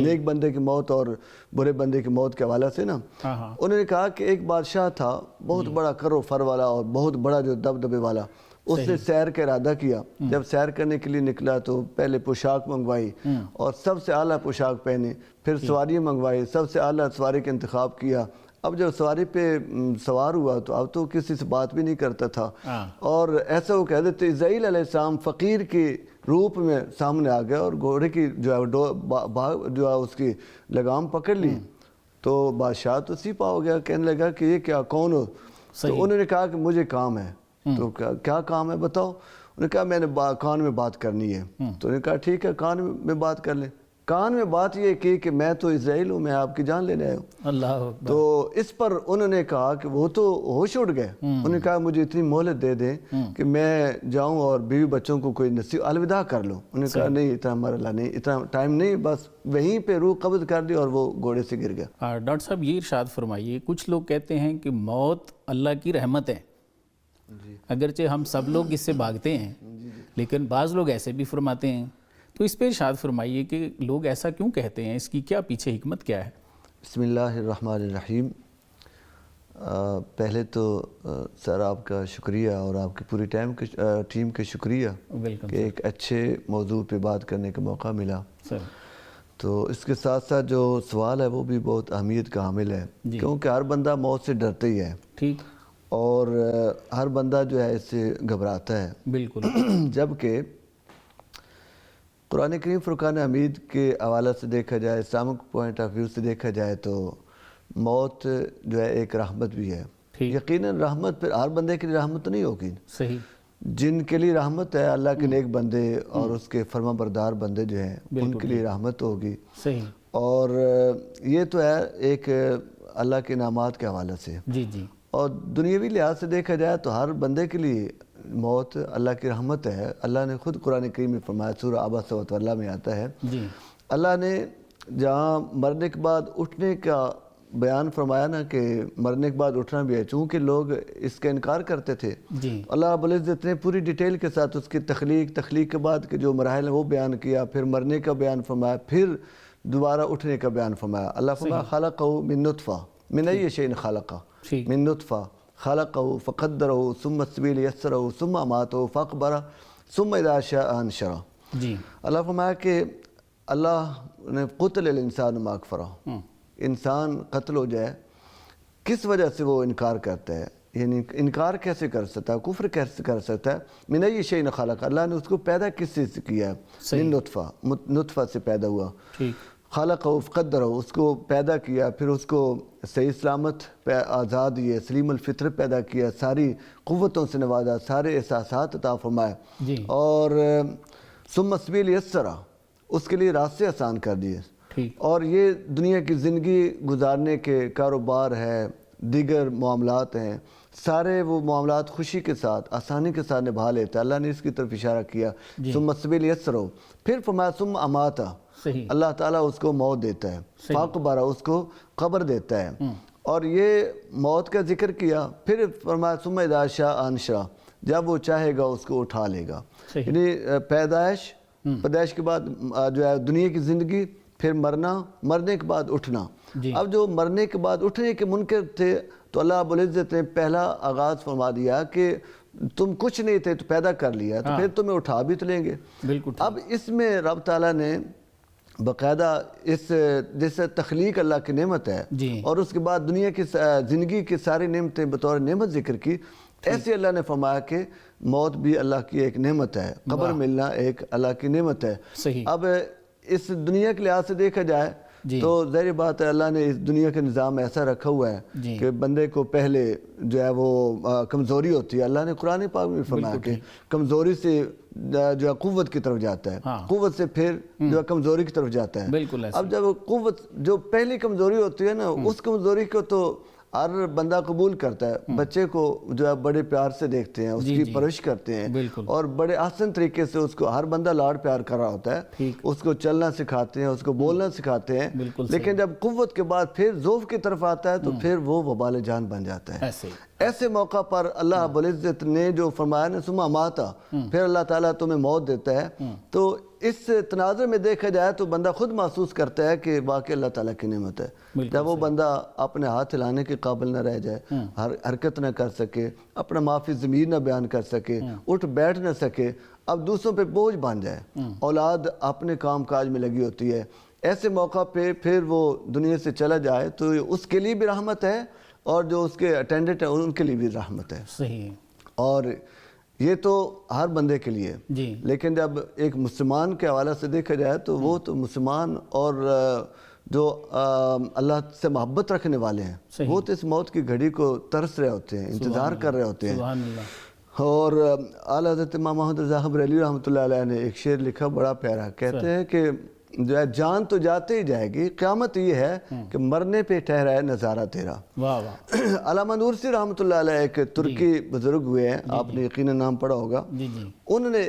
نیک بندے کی موت اور برے بندے کی موت کے حوالے سے نا، انہوں نے کہا کہ ایک بادشاہ تھا بہت بڑا کر و فر والا اور بہت بڑا جو دبدبے والا، اس نے سیر کا ارادہ کیا. جب سیر کرنے کے لیے نکلا تو پہلے پوشاک منگوائی اور سب سے اعلیٰ پوشاک پہنی، پھر سواری منگوائی، سب سے اعلیٰ سواری کا انتخاب کیا. اب جب سواری پہ سوار ہوا تو اب تو کسی سے بات بھی نہیں کرتا تھا، اور ایسا وہ کہہ دیتے اسرائیل علیہ السلام فقیر کی روپ میں سامنے آ گیا اور گھوڑے کی جو ہے اس کی لگام پکڑ لی. تو بادشاہ تو سیپا ہو گیا، کہنے لگا کہ یہ کیا، کون ہو؟ تو انہوں نے کہا کہ مجھے کام ہے. تو کیا کام ہے بتاؤ؟ انہوں نے کہا میں نے کان میں بات کرنی ہے. تو انہوں نے کہا ٹھیک ہے کان میں بات کر لیں. کان میں بات یہ کی کہ میں تو اسرائیل ہوں، میں آپ کی جان لینے آیا ہوں. اللہ اکبر. تو اس پر انہوں نے کہا کہ وہ تو ہوش اڑ گئے. انہوں نے کہا مجھے اتنی مہلت دے دیں کہ میں جاؤں اور بیوی بچوں کو کوئی نصیحت الوداع کر لوں. انہوں نے کہا نہیں، اتنا ہمارا اللہ نہیں، اتنا ٹائم نہیں. بس وہیں پہ روح قبض کر دی اور وہ گھوڑے سے گر گیا. ڈاکٹر صاحب یہ ارشاد فرمائیے، کچھ لوگ کہتے ہیں کہ موت اللہ کی رحمت ہے، اگرچہ ہم سب لوگ اس سے بھاگتے ہیں، لیکن بعض لوگ ایسے بھی فرماتے ہیں. تو اس پہ ارشاد فرمائیے کہ لوگ ایسا کیوں کہتے ہیں، اس کی کیا پیچھے حکمت کیا ہے؟ بسم اللہ الرحمن الرحیم. پہلے تو سر آپ کا شکریہ اور آپ کی پوری ٹیم کے شکریہ کہ ایک اچھے موضوع پہ بات کرنے کا موقع ملا. تو اس کے ساتھ ساتھ جو سوال ہے وہ بھی بہت اہمیت کا حامل ہے، کیونکہ ہر بندہ موت سے ڈرتا ہی ہے، ٹھیک، اور ہر بندہ جو ہے اس سے گھبراتا ہے. بالکل. جبکہ قرآن کریم فرقان حمید کے حوالے سے دیکھا جائے، اسلامک پوائنٹ آف ویو سے دیکھا جائے تو موت جو ہے ایک رحمت بھی ہے. یقیناً رحمت پھر ہر بندے کے لیے رحمت نہیں ہوگی. صحیح. جن کے لیے رحمت ہے اللہ کے نیک بندے اور اس کے فرما بردار بندے جو ہیں ان کے لیے رحمت ہوگی. صحیح. اور یہ تو ہے ایک اللہ کے انعامات کے حوالے سے. جی جی. اور دنیاوی لحاظ سے دیکھا جائے تو ہر بندے کے لیے موت اللہ کی رحمت ہے. اللہ نے خود قرآن کریم میں فرمایا، سورہ عبس و طلّہ میں آتا ہے، اللہ نے جہاں مرنے کے بعد اٹھنے کا بیان فرمایا نا کہ مرنے کے بعد اٹھنا بھی ہے، چونکہ لوگ اس کا انکار کرتے تھے. اللہ رب العزت نے پوری ڈیٹیل کے ساتھ اس کی تخلیق کے بعد کے جو مراحل ہیں وہ بیان کیا، پھر مرنے کا بیان فرمایا، پھر دوبارہ اٹھنے کا بیان فرمایا. اللہ فرمایا خلقہ من نطفہ من ای شیء خلقہ من نطفہ خلقہ فقدرہ ثم السبیل یسرہ ثم اماتہ فاقبرہ ثم اذا شاء انشرہ. اللہ فرمایا کہ اللہ نے قتل الانسان ما اکفرہ، انسان قتل ہو جائے کس وجہ سے وہ انکار کرتا ہے، یعنی انکار کیسے کر سکتا ہے، کفر کیسے کر سکتا ہے. من ای شیء خلقہ، اللہ نے اس کو پیدا کس چیز سے کیا ہے؟ من نطفہ، نطفہ سے پیدا ہوا. خلقہ فقدرہ، اس کو پیدا کیا، پھر اس کو صحیح سلامت آزاد یہ سلیم الفطر پیدا کیا، ساری قوتوں سے نوازا، سارے احساسات عطا فرمائے، اور ثم السبیل یسرہ، اس کے لیے راستے آسان کر دیے. اور یہ دنیا کی زندگی گزارنے کے کاروبار ہے، دیگر معاملات ہیں، سارے وہ معاملات خوشی کے ساتھ آسانی کے ساتھ نبھا لیتا ہے. اللہ نے اس کی طرف اشارہ کیا. ثم السبیل یسرہ، پھر فرمایا ثم اماتہ، اللہ تعالیٰ اس کو موت دیتا ہے، فاقبرہ، اس کو قبر دیتا ہے. اور یہ موت کا ذکر کیا، پھر فرمایا ثم اذا شاء انشرہ، جب وہ چاہے گا اس کو اٹھا لے گا. یعنی پیدائش کے بعد جو ہے دنیا کی زندگی، پھر مرنا، مرنے کے بعد اٹھنا. اب جو مرنے کے بعد اٹھنے کے منکر تھے تو اللہ رب العزت نے پہلا آغاز فرما دیا کہ تم کچھ نہیں تھے تو پیدا کر لیا، تو پھر تمہیں اٹھا بھی تو لیں گے. اب اس میں رب تعالیٰ نے باقاعدہ اس جیسے تخلیق اللہ کی نعمت ہے اور اس کے بعد دنیا کی زندگی کی ساری نعمتیں بطور نعمت ذکر کی. ایسے اللہ نے فرمایا کہ موت بھی اللہ کی ایک نعمت ہے، قبر ملنا ایک اللہ کی نعمت ہے. اب اس دنیا کے لحاظ سے دیکھا جائے تو ظاہر بات ہے اللہ نے اس دنیا کا نظام ایسا رکھا ہوا ہے کہ بندے کو پہلے جو ہے وہ کمزوری ہوتی ہے. اللہ نے قرآن پاک میں فرمایا کہ کمزوری سے جو ہے قوت کی طرف جاتا ہے، قوت سے پھر جو ہے کمزوری کی طرف جاتا ہے. اب جب قوت جو پہلی کمزوری ہوتی ہے نا، اس کمزوری کو تو ہر بندہ قبول کرتا ہے. بچے کو جو ہے بڑے پیار سے دیکھتے ہیں، اس کی پرورش کرتے ہیں اور بڑے آسان طریقے سے اس کو ہر بندہ لاڈ پیار کر رہا ہوتا ہے. اس کو چلنا سکھاتے ہیں، اس کو بولنا سکھاتے ہیں. لیکن جب قوت کے بعد پھر ضعف کی طرف آتا ہے تو پھر وہ وبال جان بن جاتا ہے. ایسے موقع پر اللہ رب العزت نے جو فرمایا نا ثم اماتہ، پھر اللہ تعالیٰ تمہیں موت دیتا ہے. تو اس تناظر میں دیکھا جائے تو بندہ خود محسوس کرتا ہے کہ واقعی اللہ تعالیٰ کی نعمت ہے جب وہ بندہ اپنے ہاتھ ہلانے کے قابل نہ رہ جائے، حرکت نہ کر سکے، اپنا معافی ضمیر نہ بیان کر سکے، اٹھ بیٹھ نہ سکے، اب دوسروں پہ بوجھ بن جائے، اولاد اپنے کام کاج میں لگی ہوتی ہے، ایسے موقع پہ پھر وہ دنیا سے چلا جائے تو اس کے لیے بھی رحمت ہے اور جو اس کے اٹینڈنٹ ہیں ان کے لیے بھی رحمت ہے۔ صحیح۔ اور یہ تو ہر بندے کے لیے جی، لیکن جب ایک مسلمان کے حوالے سے دیکھا جائے تو وہ تو مسلمان اور جو اللہ سے محبت رکھنے والے ہیں وہ تو اس موت کی گھڑی کو ترس رہے ہوتے ہیں، انتظار کر رہے ہوتے ہیں۔ سبحان اللہ۔ اور اعلیٰ حضرت امام محمد رضا بریلوی رحمۃ اللہ علیہ نے ایک شعر لکھا بڑا پیارا، کہتے ہیں کہ جو ہے جان تو جاتے ہی جائے گی، قیامت یہ ہے کہ مرنے پہ ٹھہرا ہے نظارہ تیرا۔ واہ واہ۔ علامہ نورسی رحمۃ اللہ علیہ ایک ترکی بزرگ ہوئے ہیں، آپ نے یقیناً نام پڑھا ہوگا، انہوں نے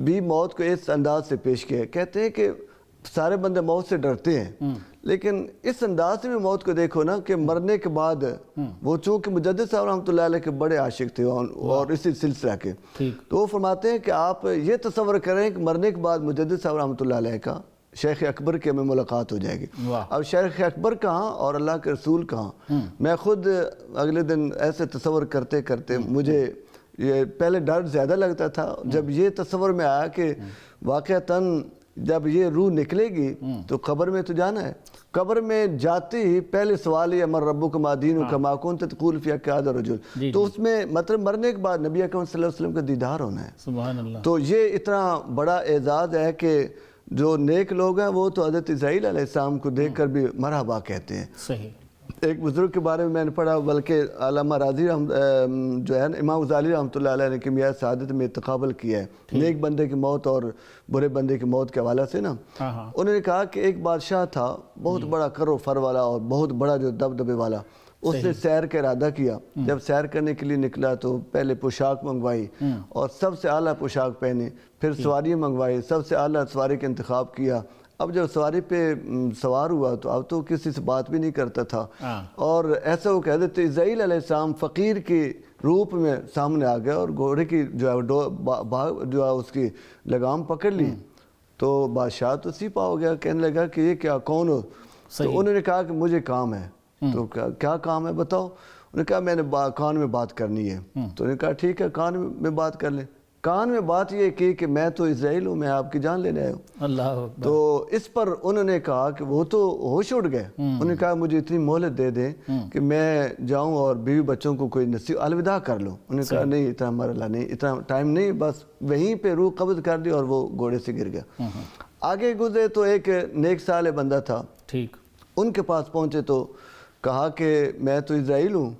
بھی موت کو اس انداز سے پیش کیا، کہتے ہیں کہ سارے بندے موت سے ڈرتے ہیں لیکن اس انداز سے بھی موت کو دیکھو نا کہ مرنے کے بعد وہ چونکہ مجدد صاحب رحمۃ اللہ علیہ کے بڑے عاشق تھے اور اسی سلسلہ کے، تو وہ فرماتے ہیں کہ آپ یہ تصور کریں کہ مرنے کے بعد مجدد صاحب رحمۃ اللہ علیہ کا شیخ اکبر کے میں ملاقات ہو جائے گی۔ اب شیخ اکبر کہاں اور اللہ کے رسول کہاں؟ میں خود اگلے دن ایسے تصور کرتے کرتے مجھے یہ پہلے ڈر زیادہ لگتا تھا، جب یہ تصور میں آیا کہ واقعتاً جب یہ روح نکلے گی تو قبر میں تو جانا ہے، قبر میں جاتے ہی پہلے سوال یہ امر ربک ما دینک ما کنت تقول فی قعد الرجل، تو اس میں مطلب مرنے کے بعد نبی اکرم صلی اللہ علیہ وسلم کا دیدار ہونا ہے۔ سبحان اللہ۔ تو یہ اتنا بڑا اعزاز ہے کہ جو نیک لوگ ہیں وہ تو حضرت اسرائیل علیہ السلام کو دیکھ کر بھی مرحبا کہتے ہیں۔ صحیح۔ ایک بزرگ کے بارے میں نے پڑھا، بلکہ علامہ راضی جو ہے امام غزالی رحمۃ اللہ علیہ نے کیمیائے سعادت میں تقابل کیا ہے نیک بندے کی موت اور برے بندے کی موت کے حوالے سے نا، انہوں نے کہا کہ ایک بادشاہ تھا بہت بڑا کر و فر والا اور بہت بڑا جو دبدبے والا، اس نے سیر کا ارادہ کیا، جب سیر کرنے کے لیے نکلا تو پہلے پوشاک منگوائی اور سب سے اعلیٰ پوشاک پہنی، پھر سواری منگوائی، سب سے اعلیٰ سواری کا انتخاب کیا، اب جب سواری پہ سوار ہوا تو اب تو کسی سے بات بھی نہیں کرتا تھا، اور ایسا وہ کہہ دیتے اسرائیل علیہ السلام فقیر کی روپ میں سامنے آ گیا اور گھوڑے کی جو ہے اس کی لگام پکڑ لی، تو بادشاہ تو سیپا ہو گیا، کہنے لگا کہ یہ کیا کون ہو؟ تو انہوں نے کہا کہ مجھے کام ہے۔ تو کیا کام ہے بتاؤ؟ انہوں نے کہا میں نے کان میں بات کرنی ہے۔ تو انہوں نے کہا ٹھیک ہے کان میں بات کر لیں۔ کان میں بات یہ کی کہ میں تو اسرائیل ہوں، میں آپ کی جان لینے آیا ہوں۔ اللہ اکبر۔ تو اس پر انہوں نے کہا کہ وہ تو ہوش اڑ گئے، انہوں نے کہا مجھے اتنی مہلت دے دیں کہ میں جاؤں اور بیوی بچوں کو کوئی الوداع کر لوں۔ انہوں نے کہا نہیں اتنا مرحلہ نہیں، اتنا ٹائم نہیں، بس وہیں پہ روح قبض کر دی اور وہ گھوڑے سے گر گیا۔ آگے گزرے تو ایک نیک سال بندہ تھا، ٹھیک، ان کے پاس پہنچے تو کہا کہ میں تو اسرائیل ہوں،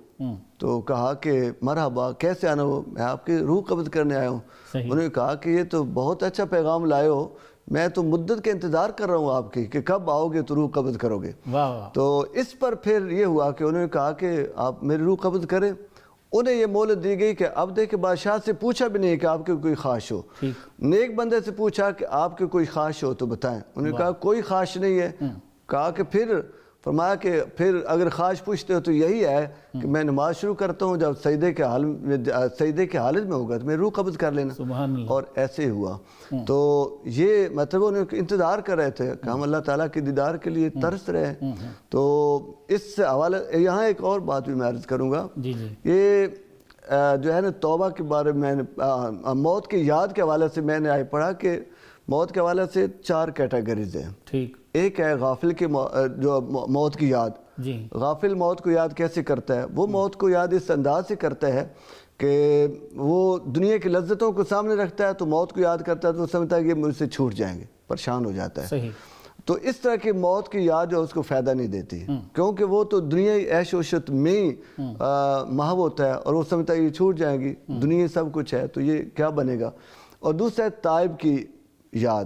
تو کہا کہ مرحبا کیسے آنا ہو؟ میں آپ کی روح قبض کرنے آیا ہوں۔ انہوں نے کہا کہ یہ تو بہت اچھا پیغام لائے ہو، میں تو مدت کے انتظار کر رہا ہوں آپ کی کہ کب آؤ گے تو روح قبض کرو گے۔ تو اس پر پھر یہ ہوا کہ انہوں نے کہا کہ آپ میری روح قبض کریں، انہیں یہ مہلت دی گئی کہ اب دیکھ بادشاہ سے پوچھا بھی نہیں کہ آپ کی کوئی خواہش ہو، نیک بندے سے پوچھا کہ آپ کی کوئی خواہش ہو تو بتائیں، انہوں نے کہا کوئی خواہش نہیں ہے۔ کہا کہ پھر فرمایا کہ پھر اگر خواہش پوچھتے ہو تو یہی ہے کہ میں نماز شروع کرتا ہوں، جب سجدے کے حالت میں ہوگا تو میں روح قبض کر لینا، اور ایسے ہی ہوا۔ تو یہ مطلب انہوں نے انتظار کر رہے تھے کہ ہم اللہ تعالیٰ کے دیدار کے لیے ترس رہے ہیں۔ تو اس حوالے یہاں ایک اور بات بھی میں عرض کروں گا، یہ جو ہے نا توبہ کے بارے میں موت کی یاد کے حوالے سے میں نے آئے پڑھا کہ موت کے حوالے سے 4 کیٹیگریز ہیں۔ ٹھیک، ایک ہے غافل کی جو موت کی یاد، غافل موت کو یاد کیسے کرتا ہے؟ وہ موت کو یاد اس انداز سے کرتا ہے کہ وہ دنیا کی لذتوں کو سامنے رکھتا ہے تو موت کو یاد کرتا ہے تو وہ سمجھتا ہے کہ مجھ سے چھوٹ جائیں گے، پریشان ہو جاتا ہے۔ تو اس طرح کی موت کی یاد جو اس کو فائدہ نہیں دیتی، کیونکہ وہ تو دنیا عیش و عشرت میں ہی محو ہوتا ہے اور وہ سمجھتا ہے یہ چھوٹ جائیں گی، دنیا سب کچھ ہے تو یہ کیا بنے گا۔ اور دوسرا ہے تائب کی یاد۔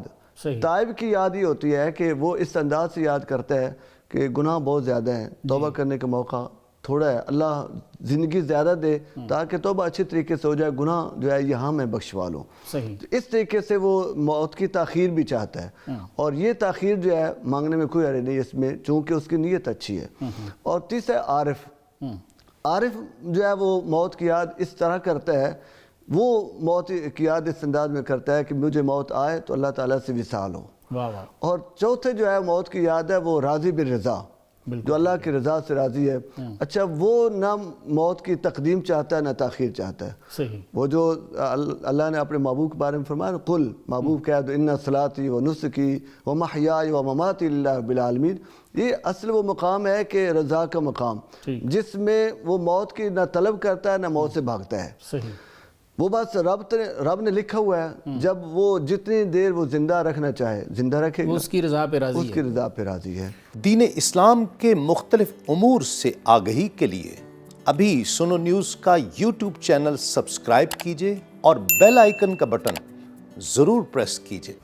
تائب کی یاد یہ ہوتی ہے کہ وہ اس انداز سے یاد کرتا ہے کہ گناہ بہت زیادہ ہیں، توبہ کرنے کا موقع تھوڑا ہے، اللہ زندگی زیادہ دے تاکہ توبہ اچھی طریقے سے ہو جائے، گناہ جو ہے یہاں میں بخشوا لوں۔ اس طریقے سے وہ موت کی تاخیر بھی چاہتا ہے، اور یہ تاخیر جو ہے مانگنے میں کوئی حرج نہیں اس میں، چونکہ اس کی نیت اچھی ہے۔ اور تیسرا عارف، عارف جو ہے وہ موت کی یاد اس طرح کرتا ہے وہ موت کی یاد اس انداز میں کرتا ہے کہ مجھے موت آئے تو اللہ تعالیٰ سے وصال ہو. واہ واہ. اور چوتھے جو ہے موت کی یاد ہے وہ راضی بالرضا، جو اللہ کی رضا سے راضی ہے. اچھا وہ نہ موت کی تقدیم چاہتا ہے نہ تاخیر چاہتا ہے. صحیح. وہ جو اللہ نے اپنے محبوب کے بارے میں فرمایا، قل، محبوب کہہ دو، ان صلاتی و نسکی و محیائی و مماتی للہ رب العالمین. یہ اصل وہ مقام ہے کہ رضا کا مقام، جس میں وہ موت کی نہ طلب کرتا ہے نہ موت سے بھاگتا ہے. صحیح. وہ بس رب نے لکھا ہوا ہے، جب وہ جتنی دیر وہ زندہ رکھنا چاہے زندہ رکھے گا، اس کی رضا پہ راضی اس کی رضا پہ راضی ہے. دین اسلام کے مختلف امور سے آگہی کے لیے ابھی سنو نیوز کا یوٹیوب چینل سبسکرائب کیجئے اور بیل آئیکن کا بٹن ضرور پریس کیجئے.